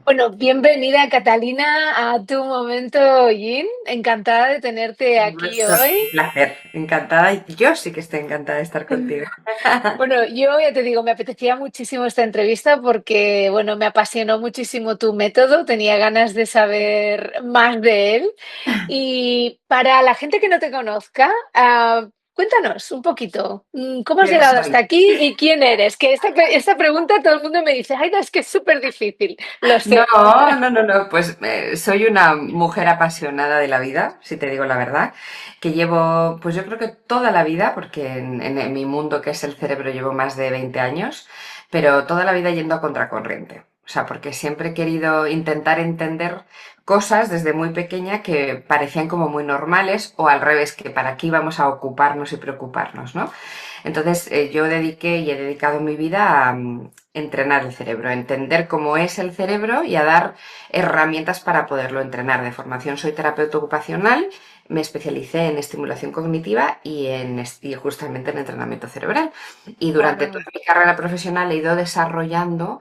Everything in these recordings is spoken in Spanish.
Bueno, bienvenida Catalina a tu momento Yin. Encantada de tenerte Por aquí supuesto, hoy. un placer, encantada. Yo sí que estoy encantada de estar contigo. Bueno, yo ya te digo, me apetecía muchísimo esta entrevista porque, bueno, me apasionó muchísimo tu método, tenía ganas de saber más de él. Y para la gente que no te conozca, cuéntanos un poquito, ¿cómo has ¿Quién llegado hasta soy? aquí y quién eres? Que esta pregunta todo el mundo me dice, ay, no, es que es súper difícil, lo No, sé. no, no, no, pues soy una mujer apasionada de la vida, si te digo la verdad, que llevo, pues yo creo que toda la vida, porque en mi mundo que es el cerebro llevo más de 20 años, pero toda la vida yendo a contracorriente. O sea, porque siempre he querido intentar entender cosas desde muy pequeña que parecían como muy normales o al revés, que para qué íbamos a ocuparnos y preocuparnos, ¿no? Entonces, yo dediqué y he dedicado mi vida a entrenar el cerebro, a entender cómo es el cerebro y a dar herramientas para poderlo entrenar. De formación soy terapeuta ocupacional, me especialicé en estimulación cognitiva y justamente en entrenamiento cerebral. Y durante toda Wow. mi carrera profesional he ido desarrollando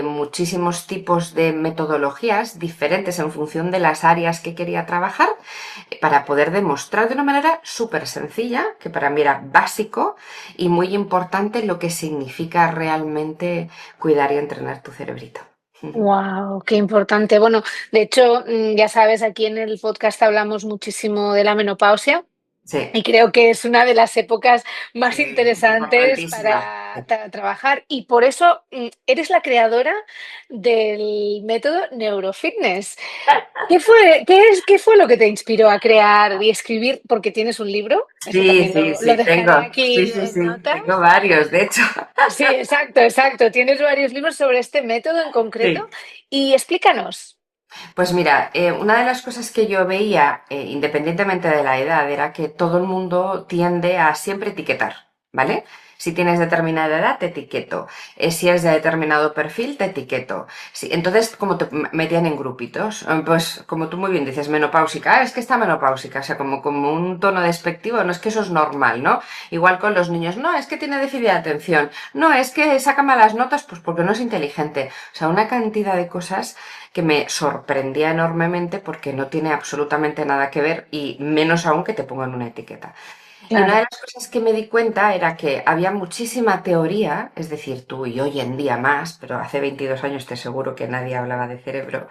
muchísimos tipos de metodologías diferentes en función de las áreas que quería trabajar para poder demostrar de una manera súper sencilla, que para mí era básico y muy importante lo que significa realmente cuidar y entrenar tu cerebrito. Wow, qué importante. Bueno, de hecho, ya sabes, aquí en el podcast hablamos muchísimo de la menopausia. Sí, Y creo que es una de las épocas más interesantes importantísima. para trabajar y por eso eres la creadora del método Neurofitness. ¿Qué fue lo que te inspiró a crear y escribir? Porque tienes un libro, eso Sí, también sí, lo sí, dejaré tengo. Sí, aquí sí, en sí, notas. tengo varios, de hecho. Sí, exacto, exacto. Tienes varios libros sobre este método en concreto Sí. y explícanos. Pues mira, una de las cosas que yo veía, independientemente de la edad, era que todo el mundo tiende a siempre etiquetar, ¿vale? Si tienes determinada edad, te etiqueto. Si eres de determinado perfil, te etiqueto. Entonces, como te metían en grupitos, pues como tú muy bien dices, menopáusica, es que está menopáusica, o sea, como un tono despectivo, no es que eso es normal, ¿no? Igual con los niños, no, es que tiene déficit de atención, no, es que saca malas notas, pues porque no es inteligente. O sea, una cantidad de cosas que me sorprendía enormemente porque no tiene absolutamente nada que ver y menos aún que te pongan una etiqueta. Y una de Claro. las cosas que me di cuenta era que había muchísima teoría, es decir, tú y hoy en día más, pero hace 22 años te aseguro que nadie hablaba de cerebro.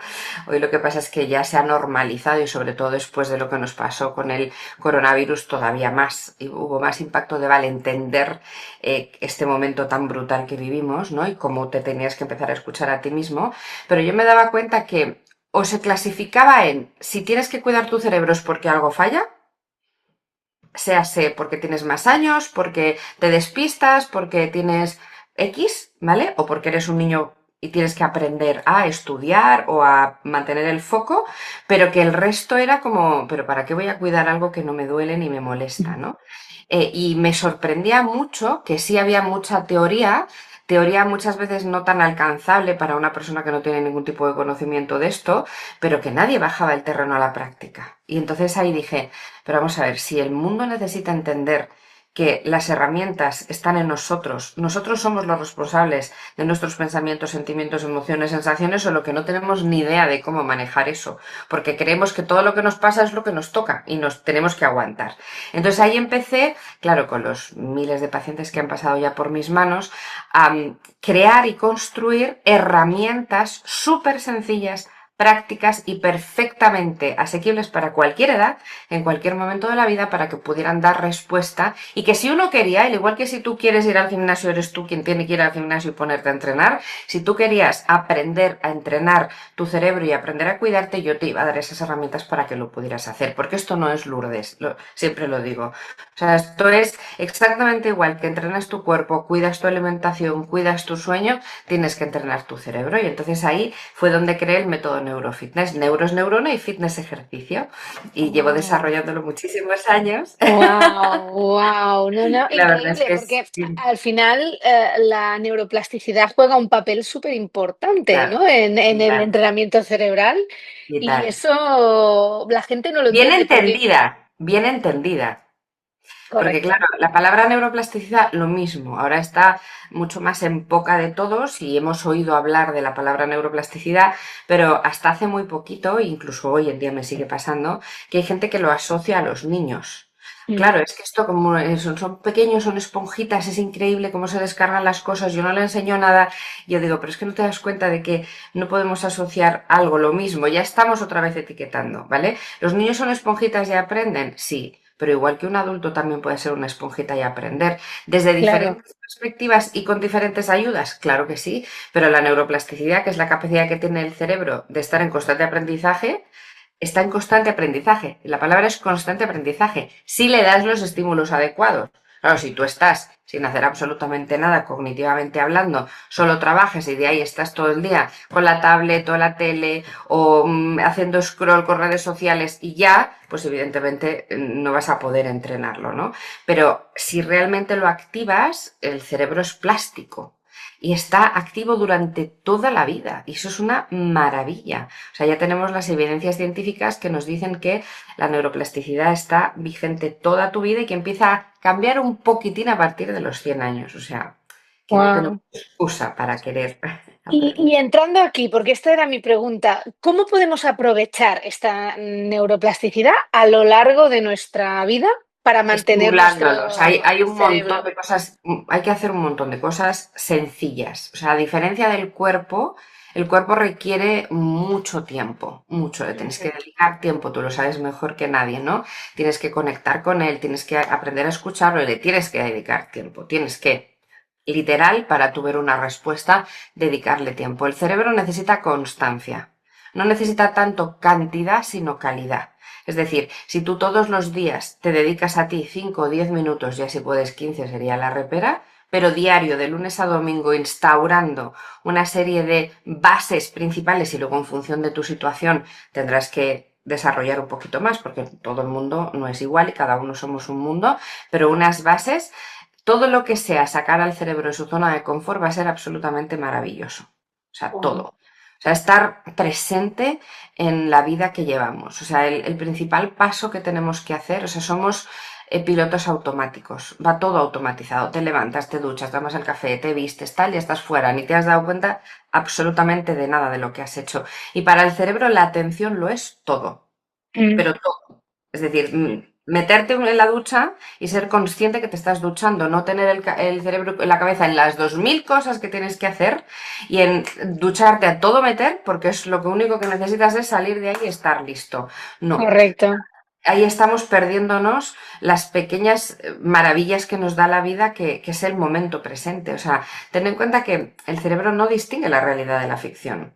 Hoy lo que pasa es que ya se ha normalizado y sobre todo después de lo que nos pasó con el coronavirus todavía más, y hubo más impacto de vale entender este momento tan brutal que vivimos, ¿no? Y cómo te tenías que empezar a escuchar a ti mismo. Pero yo me daba cuenta que o se clasificaba en si tienes que cuidar tu cerebro es porque algo falla, séase porque tienes más años, porque te despistas, porque tienes X, ¿vale? O porque eres un niño y tienes que aprender a estudiar o a mantener el foco, pero que el resto era como, pero ¿para qué voy a cuidar algo que no me duele ni me molesta, ¿no? Y me sorprendía mucho que sí había mucha teoría, teoría muchas veces no tan alcanzable para una persona que no tiene ningún tipo de conocimiento de esto, pero que nadie bajaba el terreno a la práctica. Y entonces ahí dije, pero vamos a ver, si el mundo necesita entender que las herramientas están en nosotros, nosotros somos los responsables de nuestros pensamientos, sentimientos, emociones, sensaciones, o lo que no tenemos ni idea de cómo manejar eso, porque creemos que todo lo que nos pasa es lo que nos toca y nos tenemos que aguantar. Entonces ahí empecé, claro, con los miles de pacientes que han pasado ya por mis manos, a crear y construir herramientas súper sencillas, prácticas y perfectamente asequibles para cualquier edad, en cualquier momento de la vida, para que pudieran dar respuesta y que si uno quería, al igual que si tú quieres ir al gimnasio, eres tú quien tiene que ir al gimnasio y ponerte a entrenar, si tú querías aprender a entrenar tu cerebro y aprender a cuidarte, yo te iba a dar esas herramientas para que lo pudieras hacer, porque esto no es Lourdes, siempre lo digo. O sea, esto es exactamente igual que entrenas tu cuerpo, cuidas tu alimentación, cuidas tu sueño, tienes que entrenar tu cerebro. Y entonces ahí fue donde creé el método Neurofitness. Neuro es neurona y fitness ejercicio. Y llevo Wow. desarrollándolo muchísimos años. Wow, wow, no, no, Y la verdad es increíble, que es porque al final la neuroplasticidad juega un papel súper importante, vital, ¿no? En el vital, entrenamiento cerebral y vital. eso la gente no lo Bien entiende porque entendida, bien entendida. Porque correcto. claro, la palabra neuroplasticidad, lo mismo, ahora está mucho más en boca de todos y hemos oído hablar de la palabra neuroplasticidad, pero hasta hace muy poquito, incluso hoy en día me sigue pasando, que hay gente que lo asocia a los niños. Mm, Claro, es que esto como son pequeños, son esponjitas, es increíble cómo se descargan las cosas, yo no le enseño nada, yo digo, pero es que no te das cuenta de que no podemos asociar algo, lo mismo, ya estamos otra vez etiquetando, ¿vale? ¿Los niños son esponjitas y aprenden? Sí, pero igual que un adulto también puede ser una esponjita y aprender desde claro. diferentes perspectivas y con diferentes ayudas, claro que sí, pero la neuroplasticidad, que es la capacidad que tiene el cerebro de estar en constante aprendizaje, está en constante aprendizaje. La palabra es constante aprendizaje. Si le das los estímulos adecuados. Claro, si tú estás sin hacer absolutamente nada cognitivamente hablando, solo trabajas y de ahí estás todo el día con la tablet o la tele o haciendo scroll con redes sociales y ya, pues evidentemente no vas a poder entrenarlo, ¿no? Pero si realmente lo activas, el cerebro es plástico y está activo durante toda la vida. Y eso es una maravilla. O sea, ya tenemos las evidencias científicas que nos dicen que la neuroplasticidad está vigente toda tu vida y que empieza a cambiar un poquitín a partir de los 100 años. O sea, que no tenemos Wow. excusa para querer Y aprender. entrando aquí, porque esta era mi pregunta, ¿cómo podemos aprovechar esta neuroplasticidad a lo largo de nuestra vida para mantener Estimulándolos. nuestro Hay un montón cerebro? de cosas, hay que hacer un montón de cosas sencillas. O sea, a diferencia del cuerpo, el cuerpo requiere mucho tiempo, mucho. Le tienes que Ujú. dedicar tiempo, tú lo sabes mejor que nadie, ¿no? Tienes que conectar con él, tienes que aprender a escucharlo y le tienes que dedicar tiempo. Tienes que, literal, para tu ver una respuesta, dedicarle tiempo. El cerebro necesita constancia. No necesita tanto cantidad, sino calidad. Es decir, si tú todos los días te dedicas a ti 5 o 10 minutos, ya si puedes 15 sería la repera, pero diario, de lunes a domingo, instaurando una serie de bases principales y luego en función de tu situación tendrás que desarrollar un poquito más, porque todo el mundo no es igual y cada uno somos un mundo, pero unas bases, todo lo que sea sacar al cerebro de su zona de confort va a ser absolutamente maravilloso. O sea, todo. Wow. O sea, estar presente en la vida que llevamos. O sea, el principal paso que tenemos que hacer, o sea, somos pilotos automáticos. Va todo automatizado. Te levantas, te duchas, tomas el café, te vistes, tal, y estás fuera. Ni te has dado cuenta absolutamente de nada de lo que has hecho. Y para el cerebro la atención lo es todo, Mm, pero todo. Es decir, meterte en la ducha y ser consciente que te estás duchando, no tener el cerebro en la cabeza en las 2000 cosas que tienes que hacer y en ducharte a todo meter, porque es lo que único que necesitas es salir de ahí y estar listo. No, correcto. ahí estamos perdiéndonos las pequeñas maravillas que nos da la vida, que es el momento presente. O sea, ten en cuenta que el cerebro no distingue la realidad de la ficción.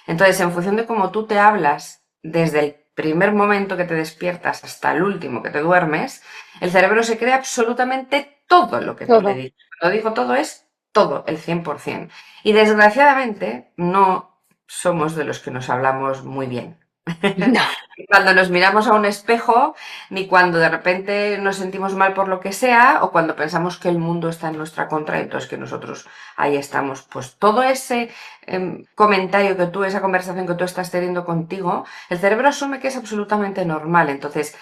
Entonces, en función de cómo tú te hablas, desde el primer momento que te despiertas hasta el último que te duermes, el cerebro se cree absolutamente todo lo que tú le Todo. dices. Cuando digo todo es todo, el 100%. Y desgraciadamente no somos de los que nos hablamos muy bien. No, Cuando nos miramos a un espejo, ni cuando de repente nos sentimos mal por lo que sea, o cuando pensamos que el mundo está en nuestra contra y entonces que nosotros ahí estamos. Pues todo ese comentario que tú, esa conversación que tú estás teniendo contigo, el cerebro asume que es absolutamente normal. Entonces,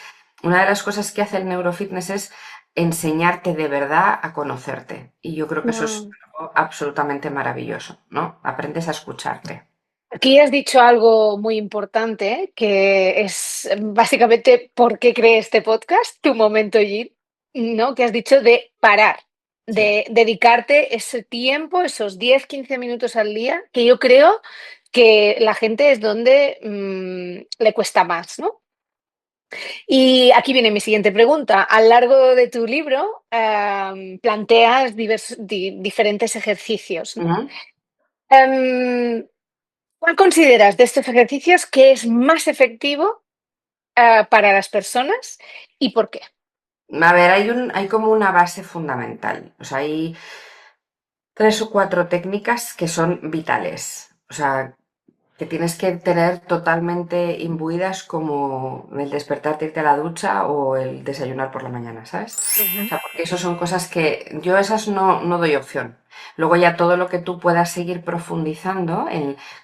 una de las cosas que hace el neurofitness es enseñarte de verdad a conocerte. Y yo creo que eso es no. algo absolutamente maravilloso, ¿no? Aprendes a escucharte. Aquí has dicho algo muy importante, que es básicamente por qué creé este podcast, Tu Momento Yin, ¿no? Que has dicho de parar, Sí. de dedicarte ese tiempo, esos 10 15 minutos al día, que yo creo que la gente es donde le cuesta más, ¿no? Y aquí viene mi siguiente pregunta. A lo largo de tu libro planteas diferentes ejercicios, ¿no? Ujú. Em, ¿Cuál consideras de estos ejercicios que es más efectivo para las personas y por qué? A ver, hay como una base fundamental. O sea, hay tres o cuatro técnicas que son vitales. O sea, que tienes que tener totalmente imbuidas como el despertarte, irte a la ducha o el desayunar por la mañana, ¿sabes? O Ujú. sea, porque eso son cosas que yo esas no doy opción. Luego ya todo lo que tú puedas seguir profundizando,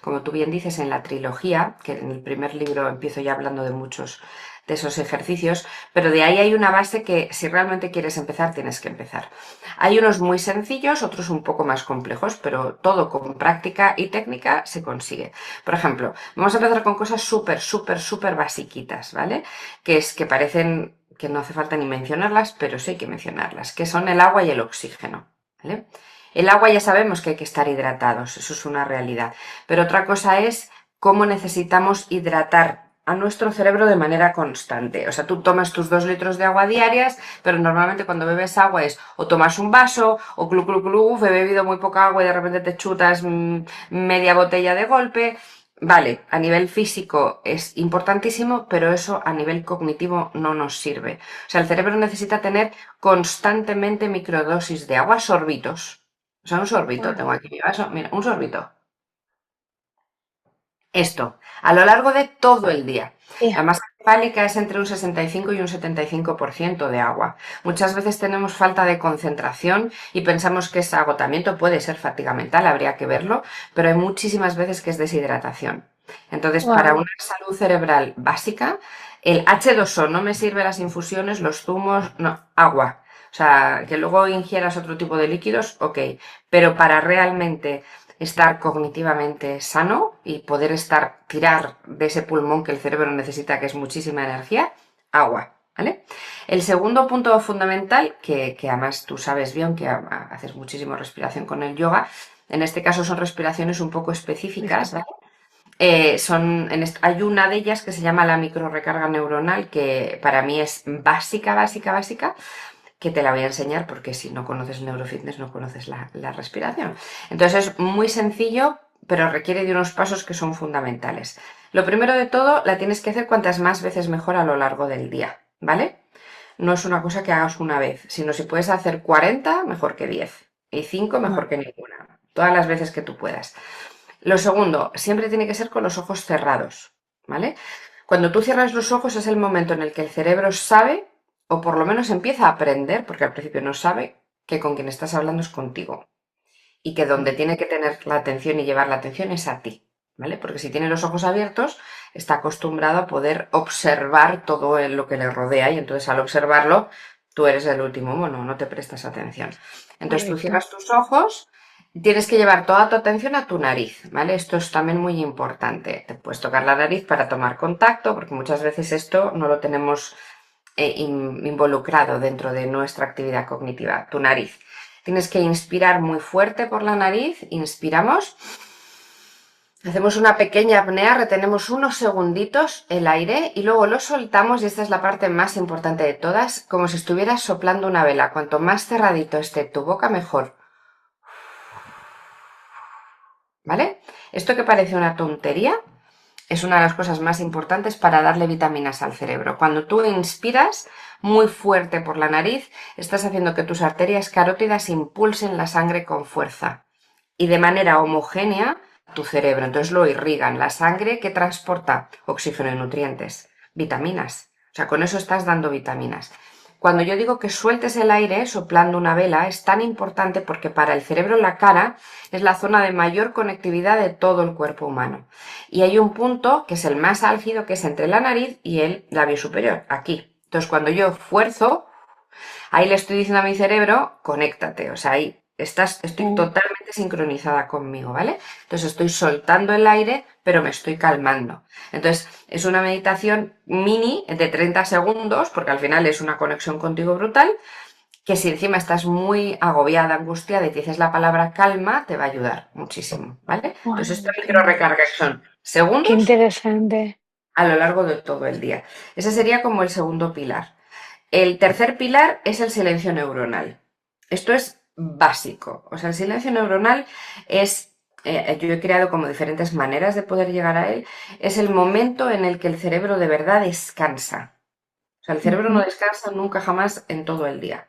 como tú bien dices, en la trilogía, que en el primer libro empiezo ya hablando de muchos de esos ejercicios, pero de ahí hay una base que si realmente quieres empezar, tienes que empezar. Hay unos muy sencillos, otros un poco más complejos, pero todo con práctica y técnica se consigue. Por ejemplo, vamos a empezar con cosas súper basiquitas, ¿vale? Que parecen que no hace falta ni mencionarlas, pero sí hay que mencionarlas, que son el agua y el oxígeno, ¿vale? El agua ya sabemos que hay que estar hidratados, eso es una realidad, pero otra cosa es cómo necesitamos hidratar a nuestro cerebro de manera constante. O sea, tú tomas tus 2 litros de agua diarias, pero normalmente cuando bebes agua es o tomas un vaso o glu, he bebido muy poca agua y de repente te chutas media botella de golpe. Vale, a nivel físico es importantísimo, pero eso a nivel cognitivo no nos sirve. O sea, el cerebro necesita tener constantemente microdosis de agua, sorbitos. O sea, un sorbito, tengo aquí mi vaso, mira, un sorbito. Esto, a lo largo de todo el día. La Ya. masa encefálica es entre un 65 y un 75% de agua. Muchas veces tenemos falta de concentración y pensamos que es agotamiento, puede ser fatiga mental, habría que verlo, pero hay muchísimas veces que es deshidratación. Entonces, para Wow. una salud cerebral básica, el H2O no me sirve las infusiones, los zumos, no, agua. O sea, que luego ingieras otro tipo de líquidos, ok, pero para realmente estar cognitivamente sano y poder tirar de ese pulmón que el cerebro necesita, que es muchísima energía, agua, ¿vale? El segundo punto fundamental, que además tú sabes bien que haces muchísimo respiración con el yoga, en este caso son respiraciones un poco específicas, ¿vale? Hay una de ellas que se llama la microrecarga neuronal, que para mí es básica, que te la voy a enseñar porque si no conoces el neurofitness no conoces la respiración. Entonces es muy sencillo, pero requiere de unos pasos que son fundamentales. Lo primero de todo, la tienes que hacer cuantas más veces mejor a lo largo del día, ¿vale? No es una cosa que hagas una vez, sino si puedes hacer 40, mejor que 10. Y 5, mejor que ninguna. Todas las veces que tú puedas. Lo segundo, siempre tiene que ser con los ojos cerrados, ¿vale? Cuando tú cierras los ojos es el momento en el que el cerebro sabe, o por lo menos empieza a aprender, porque al principio no sabe, que con quien estás hablando es contigo. Y que donde tiene que tener la atención y llevar la atención es a ti, ¿vale? Porque si tiene los ojos abiertos, está acostumbrado a poder observar todo lo que le rodea y entonces al observarlo, tú eres el último mono, no te prestas atención. Entonces tú Correcto. cierras tus ojos. Tienes que llevar toda tu atención a tu nariz, ¿vale? Esto es también muy importante. Te puedes tocar la nariz para tomar contacto, porque muchas veces esto no lo tenemos involucrado dentro de nuestra actividad cognitiva, tu nariz. Tienes que inspirar muy fuerte por la nariz, inspiramos, hacemos una pequeña apnea, retenemos unos segunditos el aire y luego lo soltamos, y esta es la parte más importante de todas, como si estuvieras soplando una vela. Cuanto más cerradito esté tu boca, mejor. ¿Vale? Esto que parece una tontería es una de las cosas más importantes para darle vitaminas al cerebro. Cuando tú inspiras muy fuerte por la nariz, estás haciendo que tus arterias carótidas impulsen la sangre con fuerza y de manera homogénea a tu cerebro. Entonces lo irrigan. La sangre que transporta oxígeno y nutrientes, vitaminas. O sea, con eso estás dando vitaminas. Cuando yo digo que sueltes el aire soplando una vela, es tan importante porque para el cerebro la cara es la zona de mayor conectividad de todo el cuerpo humano. Y hay un punto que es el más álgido, que es entre la nariz y el labio superior, aquí. Entonces, cuando yo fuerzo, ahí le estoy diciendo a mi cerebro, conéctate. O sea, ahí estoy Mm. totalmente sincronizada conmigo, ¿vale? Entonces estoy soltando el aire, pero me estoy calmando. Entonces, es una meditación mini de 30 segundos, porque al final es una conexión contigo brutal, que si encima estás muy agobiada, angustiada y te dices la palabra calma, te va a ayudar muchísimo, ¿vale? Entonces, esta Wow, micro recarga que son qué segundos interesante. a lo largo de todo el día. Ese sería como el segundo pilar. El tercer pilar es el silencio neuronal. Esto es básico. O sea, el silencio neuronal es, yo he creado como diferentes maneras de poder llegar a él, es el momento en el que el cerebro de verdad descansa. O sea, el cerebro no Ujú. descansa nunca jamás en todo el día.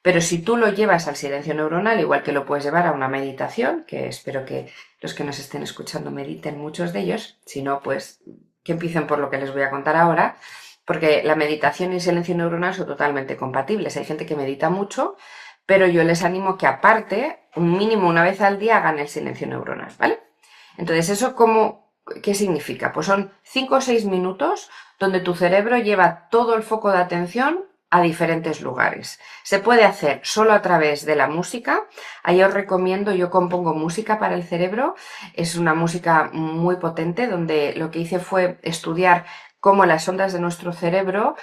Pero si tú lo llevas al silencio neuronal, igual que lo puedes llevar a una meditación, que espero que los que nos estén escuchando mediten muchos de ellos, si no, pues que empiecen por lo que les voy a contar ahora, porque la meditación y el silencio neuronal son totalmente compatibles. Hay gente que medita mucho, pero yo les animo que aparte, un mínimo una vez al día, hagan el silencio neuronal, ¿vale? Entonces, ¿eso ¿Qué significa? Pues son 5 o 6 minutos donde tu cerebro lleva todo el foco de atención a diferentes lugares. Se puede hacer solo a través de la música. Ahí os recomiendo, yo compongo música para el cerebro. Es una música muy potente donde lo que hice fue estudiar cómo las ondas de nuestro cerebro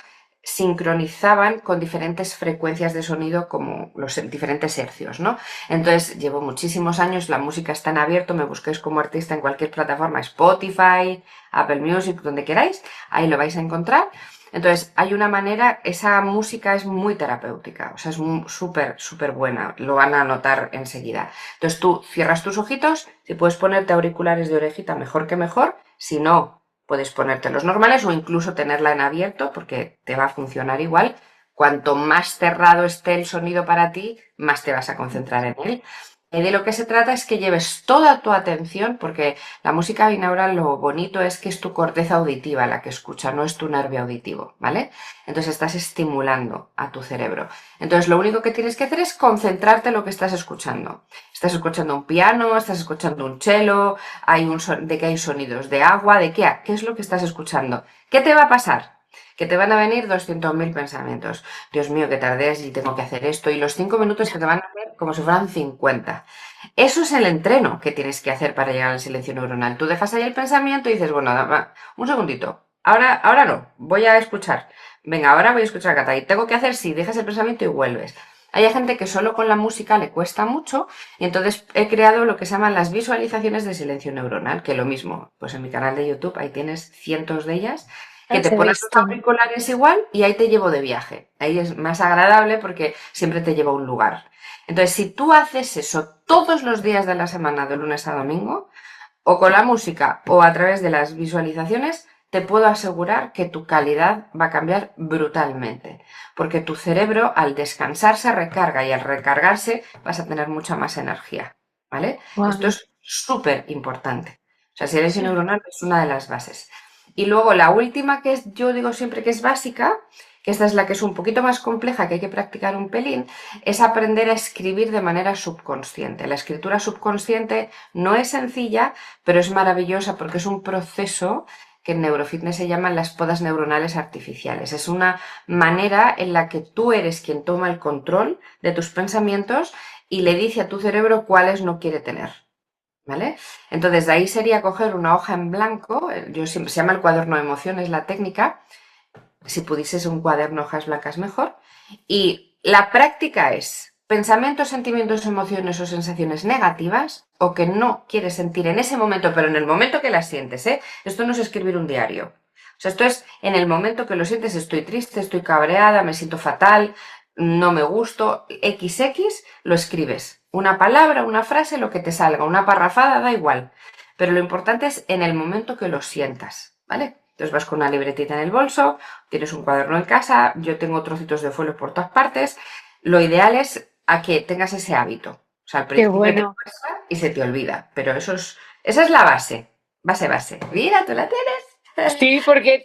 sincronizaban con diferentes frecuencias de sonido como los diferentes hercios, ¿no? Entonces llevo muchísimos años, la música está en abierto, me busquéis como artista en cualquier plataforma, Spotify, Apple Music, donde queráis, ahí lo vais a encontrar. Entonces hay una manera, esa música es muy terapéutica, o sea, es súper, súper buena, lo van a notar enseguida. Entonces tú cierras tus ojitos, si puedes ponerte auriculares de orejita, mejor que mejor, si no, puedes ponerte los normales o incluso tenerla en abierto porque te va a funcionar igual. Cuanto más cerrado esté el sonido para ti, más te vas a concentrar en él. Y de lo que se trata es que lleves toda tu atención, porque la música binaural lo bonito es que es tu corteza auditiva la que escucha, no es tu nervio auditivo, ¿vale? Entonces estás estimulando a tu cerebro. Entonces lo único que tienes que hacer es concentrarte en lo que estás escuchando. Estás escuchando un piano, estás escuchando un cello, de que hay sonidos de agua, ¿qué es lo que estás escuchando? ¿Qué te va a pasar? Que te van a venir 200.000 pensamientos. Dios mío, que tardés y tengo que hacer esto. Y los 5 minutos que te van a hacer como si fueran 50. Eso es el entreno que tienes que hacer para llegar al silencio neuronal. Tú dejas ahí el pensamiento y dices, bueno, un segundito. Ahora no, voy a escuchar. Venga, ahora voy a escuchar a Cata. Y tengo que hacer, sí, dejas el pensamiento y vuelves. Hay gente que solo con la música le cuesta mucho y entonces he creado lo que se llaman las visualizaciones de silencio neuronal, que lo mismo, pues en mi canal de YouTube ahí tienes cientos de ellas que te Las he pones los visto. auriculares igual y ahí te llevo de viaje. Ahí es más agradable porque siempre te llevo a un lugar. Entonces, si tú haces eso todos los días de la semana, de lunes a domingo, o con la música o a través de las visualizaciones, te puedo asegurar que tu calidad va a cambiar brutalmente. Porque tu cerebro al descansar se recarga y al recargarse vas a tener mucha más energía. ¿Vale? Esto Wow. es súper importante. O sea, silencio neuronal es una de las bases. Y luego la última que es, yo digo siempre que es básica, que esta es la que es un poquito más compleja, que hay que practicar un pelín, es aprender a escribir de manera subconsciente. La escritura subconsciente no es sencilla, pero es maravillosa porque es un proceso que en neurofitness se llaman las podas neuronales artificiales. Es una manera en la que tú eres quien toma el control de tus pensamientos y le dice a tu cerebro cuáles no quiere tener. ¿Vale? Entonces, de ahí sería coger una hoja en blanco, se llama el cuaderno de emociones, la técnica, si pudieses un cuaderno hojas blancas mejor, y la práctica es pensamientos, sentimientos, emociones o sensaciones negativas o que no quieres sentir en ese momento, pero en el momento que las sientes, ¿eh? Esto no es escribir un diario. O sea, esto es en el momento que lo sientes, estoy triste, estoy cabreada, me siento fatal, no me gusto, XX, lo escribes. Una palabra, una frase, lo que te salga, una parrafada, da igual. Pero lo importante es en el momento que lo sientas, ¿vale? Entonces vas con una libretita en el bolso, tienes un cuaderno en casa, yo tengo trocitos de folio por todas partes. Lo ideal es a que tengas ese hábito. O sea, al Qué principio te bueno. cuesta y se te olvida, pero esa es la base. Base. Mira, tú la tienes. Sí, porque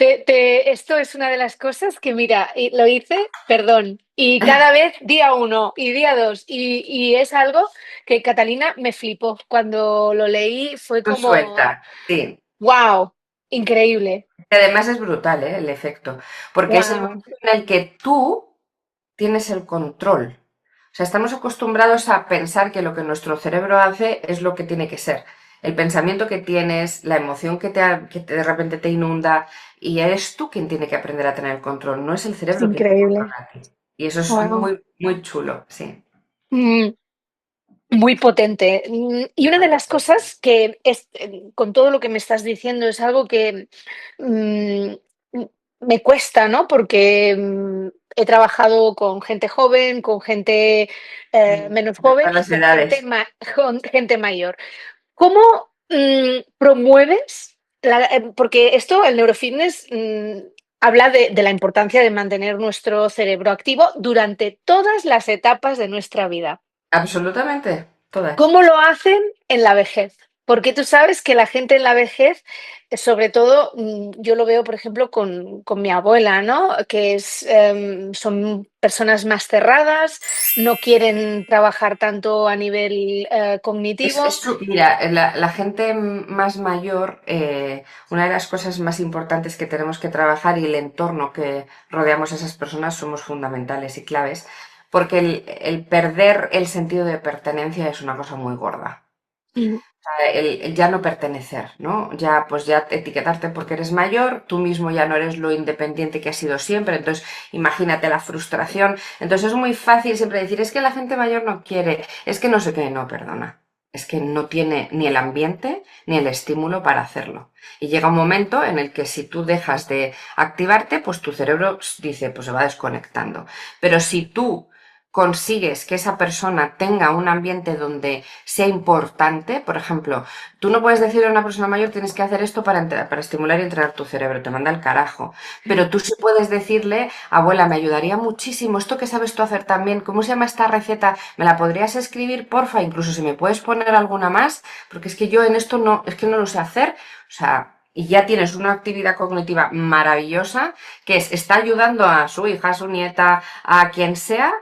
esto es una de las cosas que, mira, y lo hice, perdón, y cada vez día uno y día dos, y es algo que Catalina me flipó. Cuando lo leí fue Tú como, suelta, sí. wow, increíble, Y además es brutal, ¿eh? El efecto, porque es el wow, momento en el que tú tienes el control. O sea, estamos acostumbrados a pensar que lo que nuestro cerebro hace es lo que tiene que ser. El pensamiento que tienes, la emoción de repente te inunda, y eres tú quien tiene que aprender a tener el control, no es el es cerebro quien te increíble, controla a ti. Y eso es wow. muy, muy chulo, sí. Muy potente. Y una de las cosas que es, con todo lo que me estás diciendo es algo que mm, me cuesta, ¿no? Porque he trabajado con gente joven, con gente menos De joven todas y las con gente, edades. con gente mayor. ¿Cómo promueves? Porque esto, el neurofitness, habla de la importancia de mantener nuestro cerebro activo durante todas las etapas de nuestra vida. Absolutamente, todas. ¿Cómo lo hacen en la vejez? Porque tú sabes que la gente en la vejez, sobre todo, yo lo veo, por ejemplo, con mi abuela, ¿no? Que son personas más cerradas, no quieren trabajar tanto a nivel cognitivo. Mira, la gente más mayor, una de las cosas más importantes que tenemos que trabajar y el entorno que rodeamos a esas personas somos fundamentales y claves, porque el perder el sentido de pertenencia es una cosa muy gorda. Mm. El ya no pertenecer, ¿no? Ya, pues ya etiquetarte porque eres mayor, tú mismo ya no eres lo independiente que has sido siempre, entonces imagínate la frustración. Entonces es muy fácil siempre decir, es que la gente mayor no quiere, es que no sé qué, no, perdona. Es que no tiene ni el ambiente ni el estímulo para hacerlo. Y llega un momento en el que si tú dejas de activarte, pues tu cerebro dice, pues se va desconectando. Pero si tú consigues que esa persona tenga un ambiente donde sea importante, por ejemplo, tú no puedes decirle a una persona mayor tienes que hacer esto para estimular y entrenar tu cerebro, te manda al carajo, pero tú sí puedes decirle, abuela, me ayudaría muchísimo, esto que sabes tú hacer también, ¿cómo se llama esta receta? ¿Me la podrías escribir, porfa? Incluso si me puedes poner alguna más, porque es que yo en esto no, es que no lo sé hacer, o sea... Y ya tienes una actividad cognitiva maravillosa que está ayudando a su hija, a su nieta, a quien sea,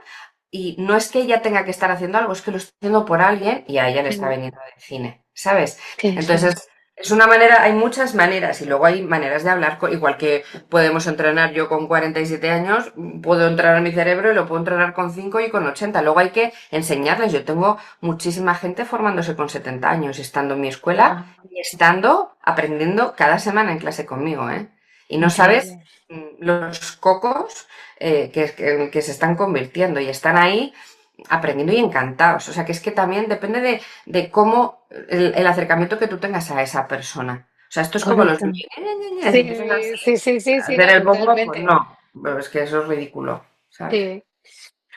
y no es que ella tenga que estar haciendo algo, es que lo está haciendo por alguien y a ella le está Mm. veniendo del cine, ¿sabes? Sí, sí. Entonces, es una manera, hay muchas maneras y luego hay maneras de hablar, igual que podemos entrenar yo con 47 años, puedo entrenar mi cerebro y lo puedo entrenar con 5 y con 80. Luego hay que enseñarles. Yo tengo muchísima gente formándose con 70 años, estando en mi escuela Guau, y estando aprendiendo cada semana en clase conmigo, ¿eh? Y no sabes increíble. los cocos que se están convirtiendo y están ahí aprendiendo y encantados. O sea, que es que también depende de cómo el acercamiento que tú tengas a esa persona. O sea, esto es como los Correcto. niños, empiezan Sí, así, sí, sí, sí, a sí, hacer no, el bongo, pues totalmente. no. Pero es que eso es ridículo, ¿sabes? Sí.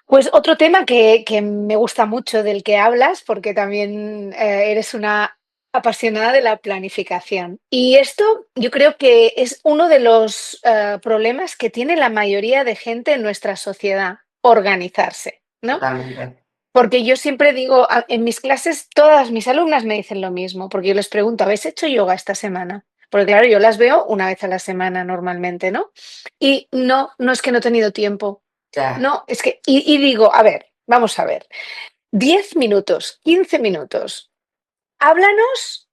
Pues otro tema que me gusta mucho del que hablas, porque también eres una apasionada de la planificación. Y esto yo creo que es uno de los problemas que tiene la mayoría de gente en nuestra sociedad, organizarse, ¿no? Totalmente. Porque yo siempre digo, en mis clases todas mis alumnas me dicen lo mismo, porque yo les pregunto, ¿habéis hecho yoga esta semana? Porque claro, yo las veo una vez a la semana normalmente, ¿no? Y no, no es que no he tenido tiempo. Ya. No, es que, y digo, a ver, vamos a ver, 10 minutos, 15 minutos, háblanos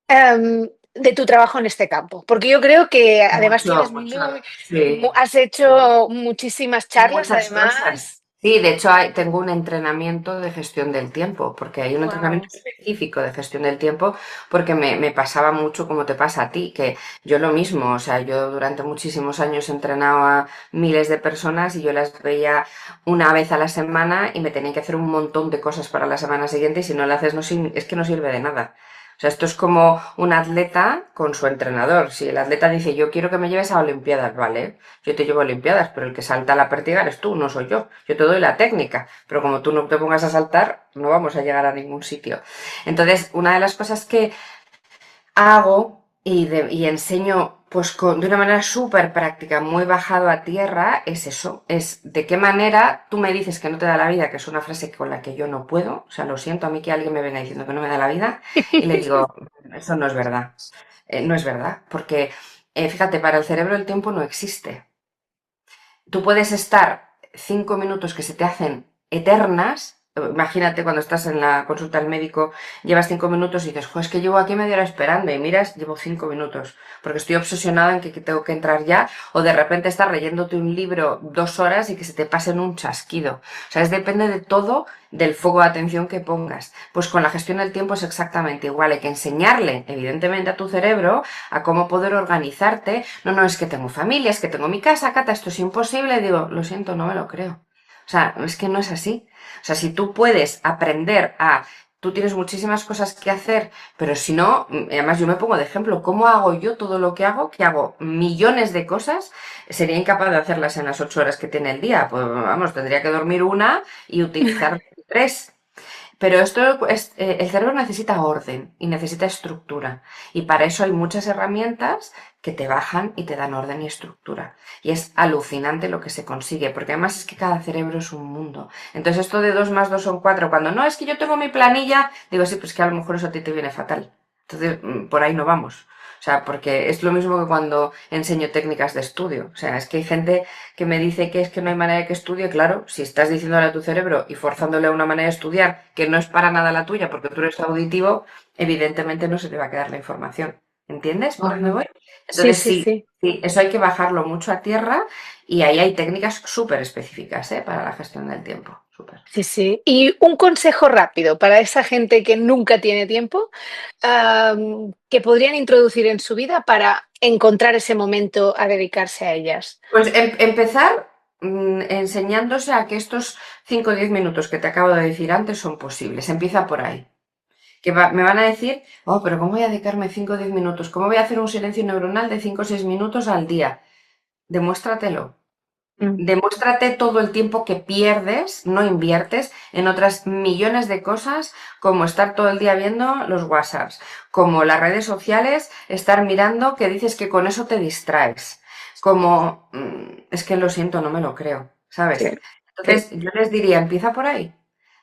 de tu trabajo en este campo, porque yo creo que además Mucho, tienes mucho. muy, Sí. has hecho muchísimas charlas, Muchas cosas. además. Sí, de hecho tengo un entrenamiento de gestión del tiempo, porque hay un entrenamiento Wow. específico de gestión del tiempo, porque me pasaba mucho como te pasa a ti, que yo lo mismo, o sea, yo durante muchísimos años entrenaba a miles de personas y yo las veía una vez a la semana y me tenía que hacer un montón de cosas para la semana siguiente y si no lo haces no, es que no sirve de nada. O sea, esto es como un atleta con su entrenador. Si el atleta dice, yo quiero que me lleves a Olimpiadas, ¿vale? Yo te llevo a Olimpiadas, pero el que salta a la pértiga eres tú, no soy yo. Yo te doy la técnica, pero como tú no te pongas a saltar, no vamos a llegar a ningún sitio. Entonces, una de las cosas que hago y enseño pues de una manera súper práctica, muy bajado a tierra, es eso, es de qué manera tú me dices que no te da la vida, que es una frase con la que yo no puedo, o sea, lo siento a mí que alguien me venga diciendo que no me da la vida, y le digo, eso no es verdad. No es verdad, porque fíjate, para el cerebro el tiempo no existe. Tú puedes estar 5 minutos que se te hacen eternas. Imagínate cuando estás en la consulta del médico, llevas 5 minutos y dices, pues es que llevo aquí media hora esperando y miras, llevo 5 minutos, porque estoy obsesionada en que tengo que entrar ya, o de repente estás leyéndote un libro 2 horas y que se te pase en un chasquido. O sea, depende de todo del foco de atención que pongas. Pues con la gestión del tiempo es exactamente igual, hay que enseñarle, evidentemente, a tu cerebro a cómo poder organizarte. No, no, es que tengo familia, es que tengo mi casa, Cata, esto es imposible. Digo, lo siento, no me lo creo. O sea, es que no es así. O sea, si tú puedes aprender a... Tú tienes muchísimas cosas que hacer, pero si no, además yo me pongo de ejemplo, ¿cómo hago yo todo lo que hago? Que hago millones de cosas, sería incapaz de hacerlas en las 8 horas que tiene el día. Pues vamos, tendría que dormir una y utilizar tres. Pero esto es, el cerebro necesita orden y necesita estructura. Y para eso hay muchas herramientas que te bajan y te dan orden y estructura. Y es alucinante lo que se consigue, porque además es que cada cerebro es un mundo. Entonces esto de 2 más 2 son 4, cuando no, es que yo tengo mi planilla, digo, sí, pues que a lo mejor eso a ti te viene fatal. Entonces, por ahí no vamos. O sea, porque es lo mismo que cuando enseño técnicas de estudio. O sea, es que hay gente que me dice que es que no hay manera de que estudie. Claro, si estás diciéndole a tu cerebro y forzándole a una manera de estudiar que no es para nada la tuya porque tú eres auditivo, evidentemente no se te va a quedar la información. ¿Entiendes por dónde Wow. voy? Sí, Entonces, sí, sí, sí. sí, eso hay que bajarlo mucho a tierra y ahí hay técnicas súper específicas, ¿eh? Para la gestión del tiempo. Súper. Sí, sí. Y un consejo rápido para esa gente que nunca tiene tiempo, que podrían introducir en su vida para encontrar ese momento a dedicarse a ellas. Pues empezar enseñándose a que estos 5 o 10 minutos que te acabo de decir antes son posibles. Empieza por ahí. Me van a decir, oh, pero ¿cómo voy a dedicarme 5 o 10 minutos? ¿Cómo voy a hacer un silencio neuronal de 5 o 6 minutos al día? Demuéstratelo. Mm. Demuéstrate todo el tiempo que pierdes, no inviertes, en otras millones de cosas, como estar todo el día viendo los WhatsApps, como las redes sociales, estar mirando que dices que con eso te distraes, como, es que lo siento, no me lo creo, Sí, ¿sabes? sí. Entonces, yo les diría, empieza por ahí.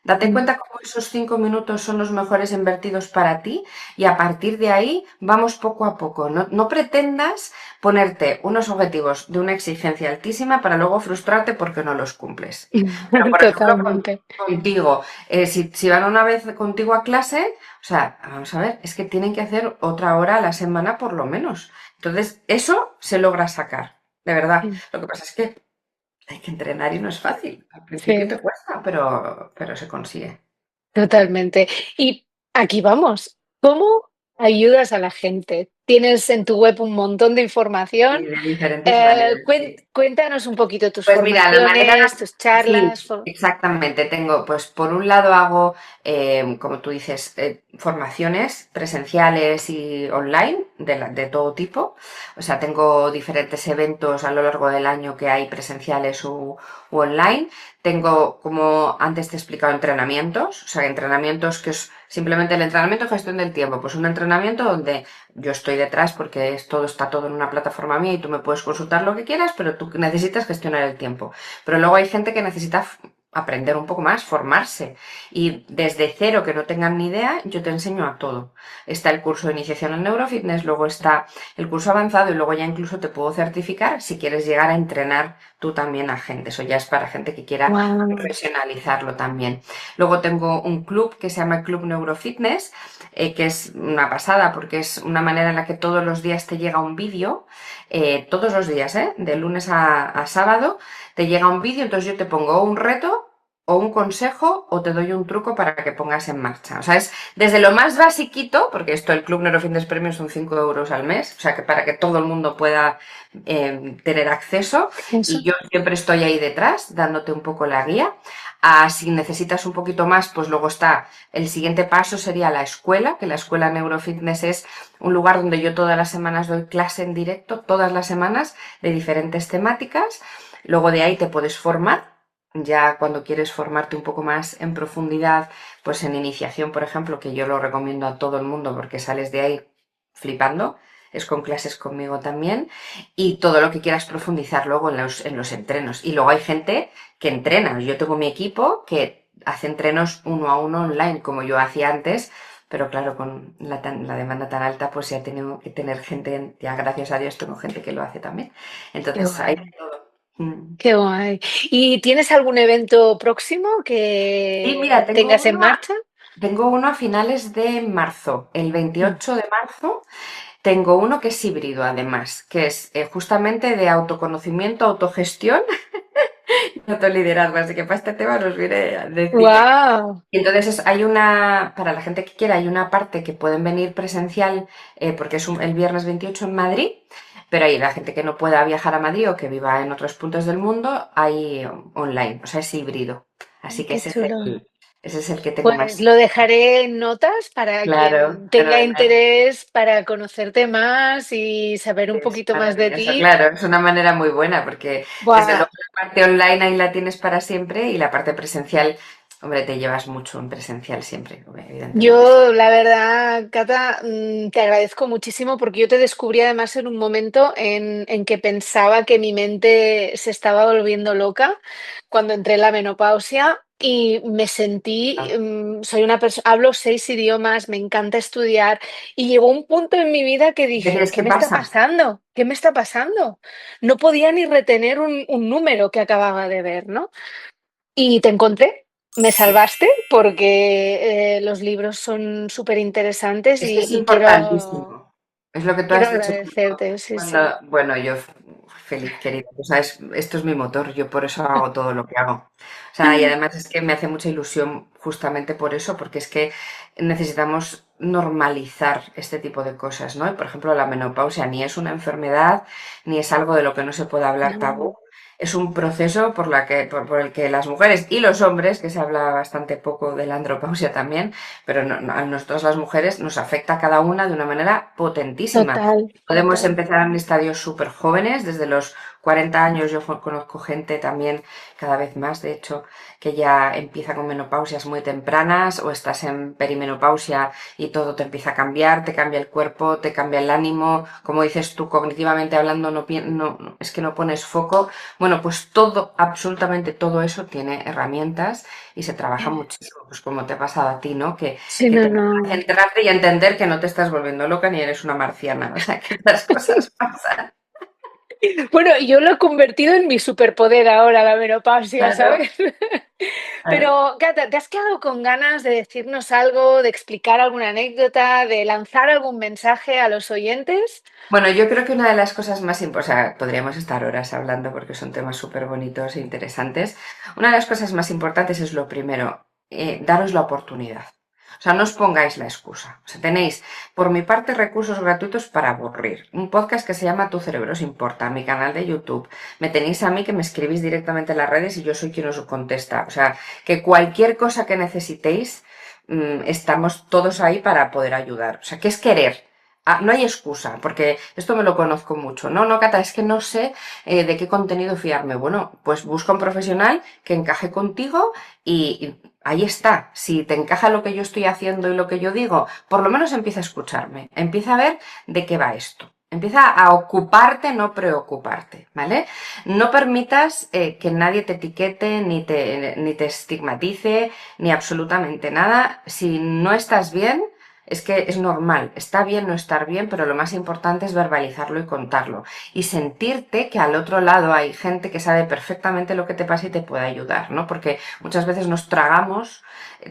Date Mm. cuenta cómo esos 5 minutos son los mejores invertidos para ti y a partir de ahí vamos poco a poco. No, no pretendas ponerte unos objetivos de una exigencia altísima para luego frustrarte porque no los cumples. Pero, por ejemplo, Totalmente. contigo, si van una vez contigo a clase, o sea, vamos a ver, es que tienen que hacer otra hora a la semana por lo menos. Entonces, eso se logra sacar, de verdad. Mm. Lo que pasa es que hay que entrenar y no es fácil. Al principio Sí. te cuesta, pero se consigue. Totalmente. Y aquí vamos. ¿Cómo ayudas a la gente? Tienes en tu web un montón de Y información. de diferentes maneras, sí. Cuéntanos un poquito tus Pues mira, la manera, formaciones, tus sí, charlas. exactamente. Tengo, pues por un lado hago, como tú dices, formaciones presenciales y online de todo tipo. O sea, tengo diferentes eventos a lo largo del año que hay presenciales u online. Tengo, como antes te he explicado, entrenamientos. O sea, entrenamientos que es simplemente el entrenamiento de gestión del tiempo. Pues un entrenamiento donde yo estoy detrás porque está todo en una plataforma mía y tú me puedes consultar lo que quieras, pero tú necesitas gestionar el tiempo. Pero luego hay gente que necesita aprender un poco más, formarse. Y desde cero, que no tengan ni idea, yo te enseño a todo. Está el curso de iniciación al neurofitness, luego está el curso avanzado y luego ya incluso te puedo certificar si quieres llegar a entrenar tú también a gente. Eso ya es para gente que quiera Wow. profesionalizarlo también. Luego tengo un club que se llama Club Neurofitness, que es una pasada porque es una manera en la que todos los días te llega un vídeo, todos los días, de lunes a sábado, te llega un vídeo, entonces yo te pongo un reto o un consejo o te doy un truco para que pongas en marcha. O sea, es desde lo más basiquito, porque esto el Club Neurofitness Premium son 5 euros al mes, o sea que para que todo el mundo pueda tener acceso y Eso. yo siempre estoy ahí detrás dándote un poco la guía. Si necesitas un poquito más, pues luego está el siguiente paso sería la escuela, que la escuela Neurofitness es un lugar donde yo todas las semanas doy clase en directo, todas las semanas, de diferentes temáticas. Luego de ahí te puedes formar, ya cuando quieres formarte un poco más en profundidad, pues en iniciación, por ejemplo, que yo lo recomiendo a todo el mundo porque sales de ahí flipando, es con clases conmigo también, y todo lo que quieras profundizar luego en los entrenos. Y luego hay gente que entrena, yo tengo mi equipo que hace entrenos uno a uno online, como yo hacía antes, pero claro, con la demanda tan alta, pues ya tengo que tener gente, ya gracias a Dios tengo gente que lo hace también. Qué Entonces, hay de guay. todo. Mm. Qué guay. ¿Y tienes algún evento próximo Y mira, que tengas en marcha? tengo uno a finales de marzo, el Mm. 28 de marzo. Tengo uno que es híbrido, además, que es justamente de autoconocimiento, autogestión y autoliderazgo. Así que para este tema nos viene de cine. Wow. Y entonces para la gente que quiera, hay una parte que pueden venir presencial, porque es el viernes 28 en Madrid, pero hay la gente que no pueda viajar a Madrid o que viva en otros puntos del mundo, hay online, o sea, es híbrido. Así que Qué chulo. ese es el que tengo Pues más. lo dejaré en notas para Claro, quien tenga fenomenal. interés para conocerte más y saber un Es poquito más de maravilloso, ti. claro, es una manera muy buena porque desde Buah, luego la parte online ahí la tienes para siempre y la parte presencial, Hombre, te llevas mucho en presencial siempre, evidentemente. Yo, la verdad, Cata, te agradezco muchísimo porque yo te descubrí además en un momento en que pensaba que mi mente se estaba volviendo loca cuando entré en la menopausia y me sentí, Ah, soy una persona, hablo 6 idiomas, me encanta estudiar y llegó un punto en mi vida que ¿qué dije, crees ¿qué que me está pasa? pasando? ¿Qué me está pasando? No podía ni retener un número que acababa de ver, ¿no? Y te encontré, me salvaste porque los libros son súper interesantes Es que es y quiero, importantísimo. Es lo que tú quiero has dicho agradecerte, sí, cuando, sí. bueno, yo feliz, querida. Tú sabes, esto es mi motor, yo por eso hago todo lo que hago. O sea, y además es que me hace mucha ilusión justamente por eso, porque es que necesitamos normalizar este tipo de cosas, ¿no? Y por ejemplo, la menopausia ni es una enfermedad, ni es algo de lo que no se puede hablar tabú. No, Es un proceso por el que las mujeres y los hombres, que se habla bastante poco de la andropausia también, pero a nosotros las mujeres nos afecta a cada una de una manera potentísima. total, Podemos total. empezar en estadios súper jóvenes, desde los 40 años yo conozco gente también, cada vez más de hecho, que ya empieza con menopausias muy tempranas o estás en perimenopausia y todo te empieza a cambiar, te cambia el cuerpo, te cambia el ánimo, como dices tú, cognitivamente hablando, es que no pones foco. Bueno, pues todo, absolutamente todo eso tiene herramientas y se trabaja muchísimo, pues como te ha pasado a ti, ¿no? Sí, Que no, te ayuda a no. centrarte y a entender que no te estás volviendo loca ni eres una marciana, o sea, que estas cosas pasan. Bueno, yo lo he convertido en mi superpoder ahora, la menopausia, Claro, ¿sabes? claro. Pero, Cata, ¿te has quedado con ganas de decirnos algo, de explicar alguna anécdota, de lanzar algún mensaje a los oyentes? Bueno, yo creo que una de las cosas más importantes, o sea, podríamos estar horas hablando porque son temas súper bonitos e interesantes. Una de las cosas más importantes es lo primero, daros la oportunidad. O sea, no os pongáis la excusa. O sea, tenéis, por mi parte, recursos gratuitos para aburrir. Un podcast que se llama Tu cerebro os importa, mi canal de YouTube. Me tenéis a mí que me escribís directamente en las redes y yo soy quien os contesta. O sea, que cualquier cosa que necesitéis, estamos todos ahí para poder ayudar. O sea, ¿qué es querer? Ah, no hay excusa, porque esto me lo conozco mucho. No, no, Cata, es que no sé de qué contenido fiarme. Bueno, pues busca un profesional que encaje contigo y ahí está. Si te encaja lo que yo estoy haciendo y lo que yo digo, por lo menos empieza a escucharme. Empieza a ver de qué va esto. Empieza a ocuparte, no preocuparte, ¿vale? No permitas que nadie te etiquete, ni te estigmatice, ni absolutamente nada. Si no estás bien, es que es normal, está bien no estar bien, pero lo más importante es verbalizarlo y contarlo. Y sentirte que al otro lado hay gente que sabe perfectamente lo que te pasa y te puede ayudar, ¿no? Porque muchas veces nos tragamos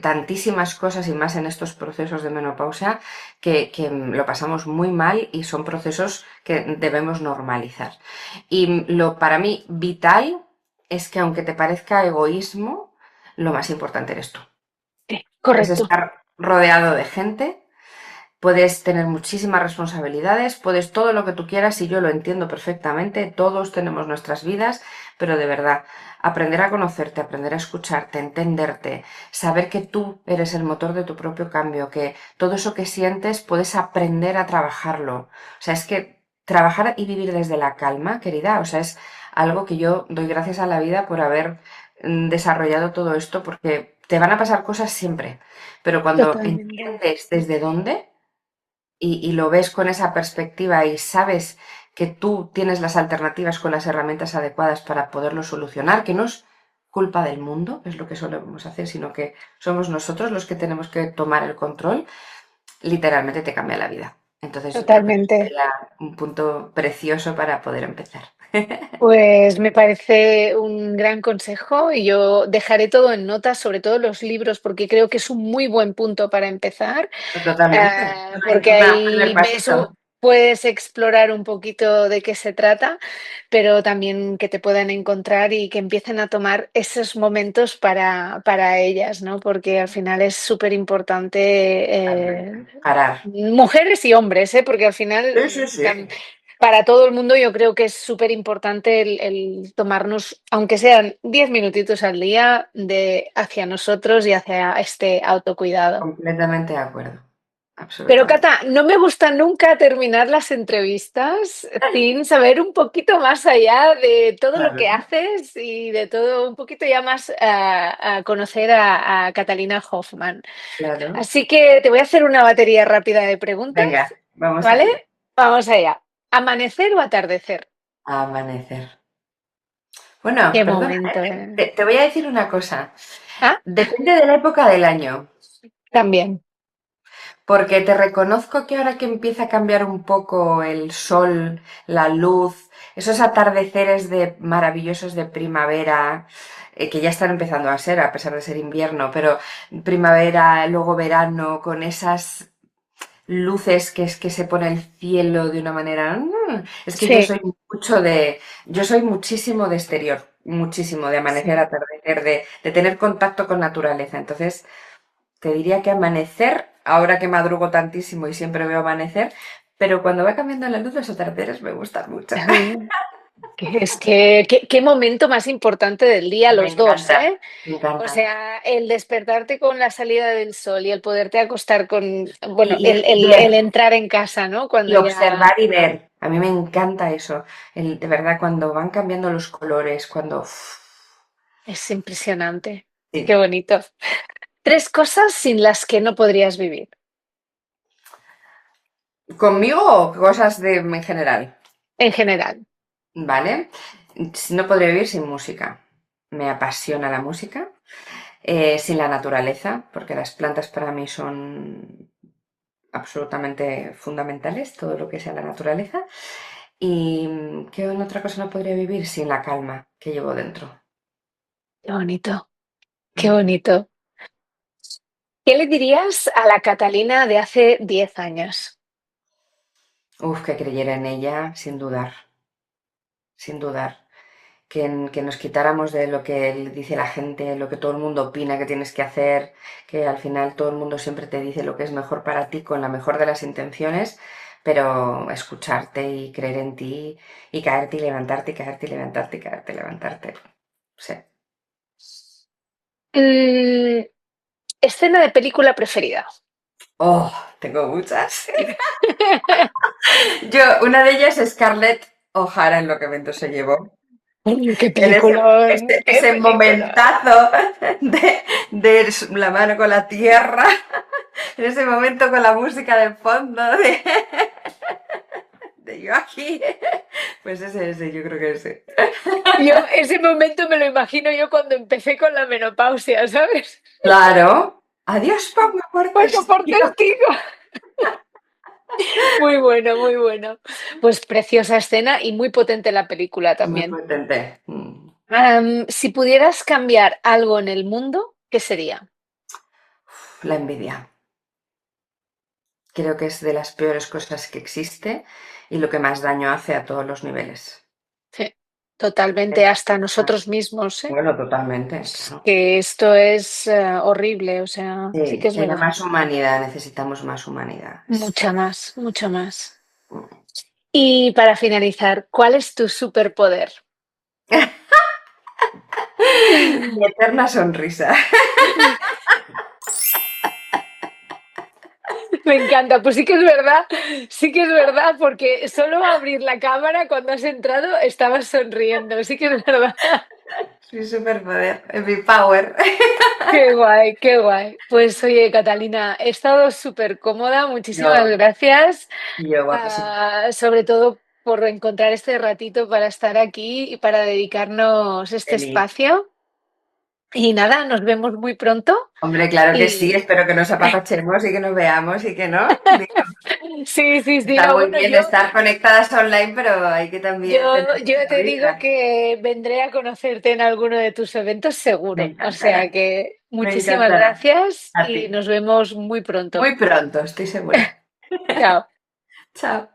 tantísimas cosas y más en estos procesos de menopausia que lo pasamos muy mal y son procesos que debemos normalizar. Y lo para mí vital es que aunque te parezca egoísmo, lo más importante eres tú. Sí, Puedes correcto. estar rodeado de gente. Puedes tener muchísimas responsabilidades, puedes todo lo que tú quieras y yo lo entiendo perfectamente, todos tenemos nuestras vidas, pero de verdad, aprender a conocerte, aprender a escucharte, entenderte, saber que tú eres el motor de tu propio cambio, que todo eso que sientes puedes aprender a trabajarlo. O sea, es que trabajar y vivir desde la calma, querida, o sea, es algo que yo doy gracias a la vida por haber desarrollado todo esto, porque te van a pasar cosas siempre, pero cuando Totalmente. entiendes desde dónde, y lo ves con esa perspectiva y sabes que tú tienes las alternativas con las herramientas adecuadas para poderlo solucionar, que no es culpa del mundo, es lo que solemos hacer, sino que somos nosotros los que tenemos que tomar el control, literalmente te cambia la vida. Entonces yo creo que eso Totalmente. sería un punto precioso para poder empezar. Pues me parece un gran consejo y yo dejaré todo en notas, sobre todo los libros, porque creo que es un muy buen punto para empezar, Totalmente. porque Un primer ahí pasito. puedes explorar un poquito de qué se trata, pero también que te puedan encontrar y que empiecen a tomar esos momentos para ellas, ¿no? Porque al final es súper importante, Totalmente. Parar. mujeres y hombres, ¿eh? Porque al final Sí, sí, sí. para todo el mundo yo creo que es súper importante el tomarnos, aunque sean 10 minutitos al día, de hacia nosotros y hacia este autocuidado. Completamente de acuerdo. Pero absolutamente. Cata, no me gusta nunca terminar las entrevistas sin saber un poquito más allá de todo lo que Claro, haces y de todo, un poquito ya más a conocer a Catalina Hoffman. claro. Así que te voy a hacer una batería rápida de preguntas, Venga, vamos a ¿vale? ello. Vamos allá. ¿Amanecer o atardecer? Amanecer. Bueno, Qué perdona, momento, ¿eh? ¿eh? Te voy a decir una cosa. Ah, Depende de la época del año, también. porque te reconozco que ahora que empieza a cambiar un poco el sol, la luz, esos atardeceres de maravillosos de primavera, que ya están empezando a ser, a pesar de ser invierno, pero primavera, luego verano, con esas luces que es que se pone el cielo de una manera. Es que yo Sí. soy mucho de. Yo soy muchísimo de exterior, muchísimo de amanecer, Sí. atardecer, de tener contacto con naturaleza. Entonces, te diría que amanecer, ahora que madrugo tantísimo y siempre veo amanecer, pero cuando va cambiando la luz, los atardeceres me gustan mucho. Es que, qué momento más importante del día, Me los dos, encanta, ¿eh? me O encantan. sea, el despertarte con la salida del sol y el poderte acostar con, bueno, Y el entrar en casa, ¿no? y Cuando ya observar y ver. A mí me encanta eso. De verdad, cuando van cambiando los colores, cuando. es impresionante. Qué Sí. bonito. Tres cosas sin las que no podrías vivir, ¿Conmigo o cosas en general? en general. ¿Vale? No podría vivir sin música. Me apasiona la música. Sin la naturaleza, porque las plantas para mí son absolutamente fundamentales, todo lo que sea la naturaleza. ¿Y qué otra cosa no podría vivir sin la calma que llevo dentro? Qué bonito, qué Mm. bonito. ¿Qué le dirías a la Catalina de hace 10 años? Uf, que creyera en ella sin dudar, sin dudar. Que nos quitáramos de lo que dice la gente, lo que todo el mundo opina que tienes que hacer, que al final todo el mundo siempre te dice lo que es mejor para ti con la mejor de las intenciones, pero escucharte y creer en ti y caerte y levantarte y caerte y levantarte y caerte y levantarte. Sí. Mm, escena de película preferida. Oh, tengo muchas. Una de ellas es Scarlett O'Hara en Lo que Vento se llevó. Qué En peliculón, qué ese película. momentazo de la mano con la tierra, en ese momento con la música de fondo de yo aquí, pues ese, yo creo que ese. Yo ese momento me lo imagino yo cuando empecé con la menopausia, ¿sabes? Claro. Adiós, Pablo, por Bueno, por testigo. testigo. Muy bueno, muy bueno. Pues preciosa escena y muy potente la película Muy también. potente. Si pudieras cambiar algo en el mundo, ¿qué sería? La envidia. Creo que es de las peores cosas que existe y lo que más daño hace a todos los niveles. Sí, totalmente, hasta nosotros mismos, ¿eh? Bueno, totalmente, claro. Que esto es horrible, o sea, sí que Sí, es y de verdad. más humanidad, necesitamos más humanidad. Mucha más, mucho más. Y para finalizar, ¿cuál es tu superpoder? Mi eterna sonrisa. Me encanta, pues sí que es verdad, porque solo abrir la cámara cuando has entrado estabas sonriendo, sí que es verdad. Mi superpoder, mi power. Qué guay, qué guay. Pues oye, Catalina, he estado súper cómoda, muchísimas Yo, gracias, yo guapísimo. sobre todo por encontrar este ratito para estar aquí y para dedicarnos este Feliz. espacio. Y nada, nos vemos muy pronto. Hombre, claro que sí, Y espero que nos apapachemos y que nos veamos y que no. Digo, sí, sí, sí, está no, muy bueno, bien estar conectadas online, pero hay que también tener yo nuestra te digo vida. que vendré a conocerte en alguno de tus eventos Me seguro. O sea encantará, que me muchísimas encantará. gracias A y ti. nos vemos muy pronto. Muy pronto, estoy segura. Chao. Chao.